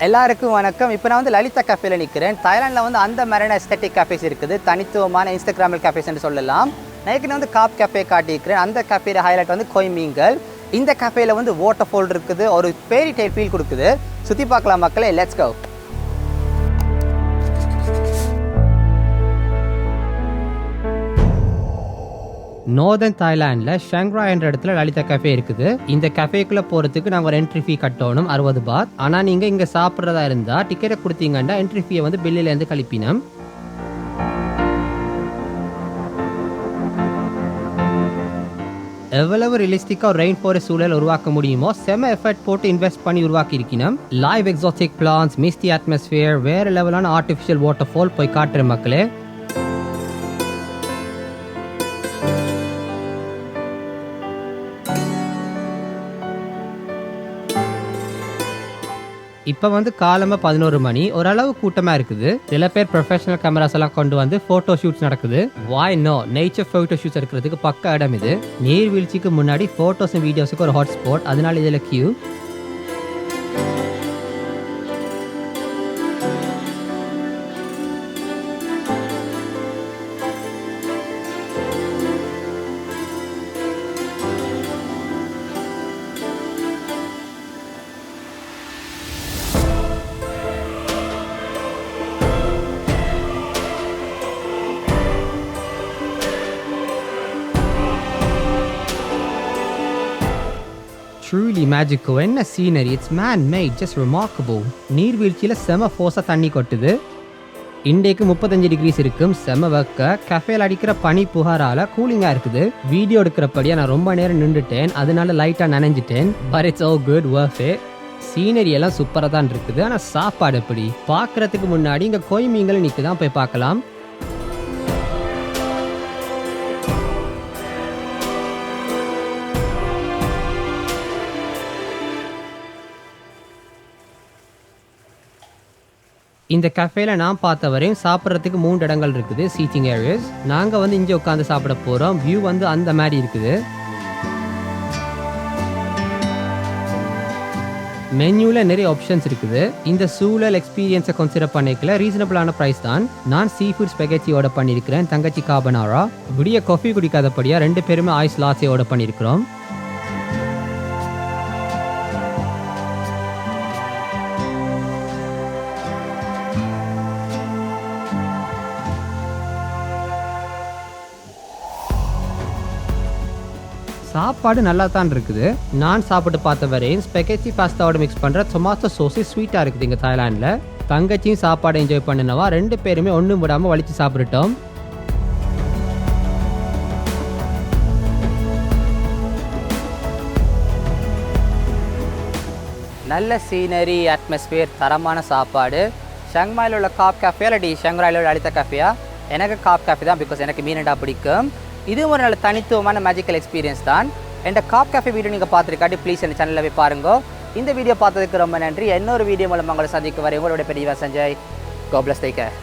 எல்லாருக்கும் வணக்கம். இப்போ நான் வந்து லலிதா கஃபேல நிற்கிறேன். தாய்லாண்டில் வந்து அந்த மாதிரியான எஸ்தட்டிக் கஃபேஸ் இருக்குது, தனித்துவமான இன்ஸ்டாகிராமல் கஃபேஸ் என்று சொல்லலாம். நான் வந்து காப் கஃபே காட்டியிருக்கிறேன். அந்த கஃபேல ஹைலைட் வந்து கொய் மீன்கள். இந்த கஃபேல வந்து வாட்டர் ஃபால் இருக்குது, ஒரு ஃபேரிடேல் ஃபீல் கொடுக்குது. சுற்றி பார்க்கலாம் மக்களே, லெட்ஸ் கோ. நார்தன் தாய்லாண்டில் சாங் ராய் என்ற இடத்துல லலிதா கஃபே இருக்குது. இந்த கஃபேக்குள்ளே போகிறதுக்கு நாங்கள் ஒரு என்ட்ரி ஃபீ கட்டணும் 60 பாத். ஆனால் நீங்கள் இங்கே சாப்பிட்றதா இருந்தால் டிக்கெட்டை கொடுத்தீங்கன்னா என்ட்ரி ஃபீயை வந்து பில்லிலேருந்து கழிப்பினோம். எவ்வளவு ரியலிஸ்டிக்காக ரெயின் ஃபாரஸ்ட் சூழல் உருவாக்க முடியுமோ செம எஃபர்ட் போட்டு இன்வெஸ்ட் பண்ணி உருவாக்கி இருக்கணும். லைவ் எக்ஸாட்டிக் பிளான்ஸ், மிஸ்டி அட்மாஸ்பியர், வேறு லெவலான ஆர்டிஃபிஷியல் வாட்டர் ஃபால் போய் காட்டுற மக்களே. இப்போ வந்து காலமாக 11 மணி, ஓரளவு கூட்டமாக இருக்குது. சில பேர் ப்ரொஃபஷனல் கேமராஸ் எல்லாம் கொண்டு வந்து ஃபோட்டோ ஷூட்ஸ் நடக்குது. வாய் நோ, நேச்சர் ஃபோட்டோ ஷூட்ஸ் எடுக்கிறதுக்கு பக்க இடம் இது. நீர்வீழ்ச்சிக்கு முன்னாடி ஃபோட்டோஸ் வீடியோஸுக்கு ஒரு ஹாட் ஸ்பாட், அதனால இதில் கியூ. Truly magical. என்ன scenery, it's man made, just remarkable. நீர்வீழ்ச்சியில் செம ஃபோர்ஸாக தண்ணி கொட்டுது. இன்றைக்கு 35 டிகிரிஸ் இருக்கும், செம வெக்க. கஃபேல அடிக்கிற பனி புகாரால் கூலிங்காக இருக்குது. வீடியோ எடுக்கிறபடியாக நான் ரொம்ப நேரம் நின்றுட்டேன், அதனால லைட்டாக நனைஞ்சிட்டேன். But it's all good, worth it. Scenery எல்லாம் சூப்பராக தான் இருக்குது. ஆனால் சாப்பாடு எப்படி பார்க்குறதுக்கு முன்னாடி இங்கே கொய் மீன்கள் நிற்குதான், போய் பார்க்கலாம். இந்த கஃபேல நான் பார்த்த வரையும் சாப்பிட்றதுக்கு 3 இடங்கள் இருக்குது, சீட்டிங் ஏரியாஸ். நாங்கள் வந்து இங்கே உட்காந்து சாப்பிட போகிறோம். வியூ வந்து அந்த மாதிரி இருக்குது. மெனுவில் நிறைய ஆப்ஷன்ஸ் இருக்குது. இந்த சூழல் எக்ஸ்பீரியன்ஸை கன்சிடர் பண்ணிக்கல ரீசனபிளான ப்ரைஸ் தான். நான் சீ ஃபுட் ஸ்பெகெட்டி ஆர்டர் பண்ணியிருக்கிறேன், தங்கச்சி காபனாரா. விடிய காஃபி குடிக்காதபடியாக 2 பேருமே ஐஸ் லாட்ஸே ஆர்டர் பண்ணியிருக்கிறோம். சாப்பாடு நல்லா தான் இருக்குது. நான் சாப்பிட்டு பார்த்த வரையும் ஸ்பெகெட்டி பாஸ்தாவோட மிக்ஸ் பண்ணுற டொமாட்டோ சோஸு ஸ்வீட்டாக இருக்குது இங்கே தாய்லாண்டில். தங்கச்சியும் சாப்பாடு என்ஜாய் பண்ணினவா, 2 பேருமே ஒன்றும் விடாமல் வலிச்சு சாப்பிட்டுட்டோம். நல்ல சீனரி, அட்மாஸ்பியர், தரமான சாப்பாடு. சாங் மாயில் உள்ள காப் கஃபே அல்லடி சாங் ராயில் உள்ள லலிதா கஃபேயா? எனக்கு காப் கஃபே தான், பிகாஸ் எனக்கு மீனண்டா பிடிக்கும். இதுவும் ஒரு நல்ல தனித்துவமான மேஜிக்கல் எக்ஸ்பீரியன்ஸ் தான். என் காப் கஃபே வீடியோ நீங்கள் பார்த்துருக்காட்டி ப்ளீஸ் என் சேனலில் போய் பாருங்க. இந்த வீடியோ பார்த்ததுக்கு ரொம்ப நன்றி. இன்னொரு வீடியோ மூலம் உங்களை சந்திக்க வரை உங்களுடைய பெரிய Sanjay. God bless. Take care.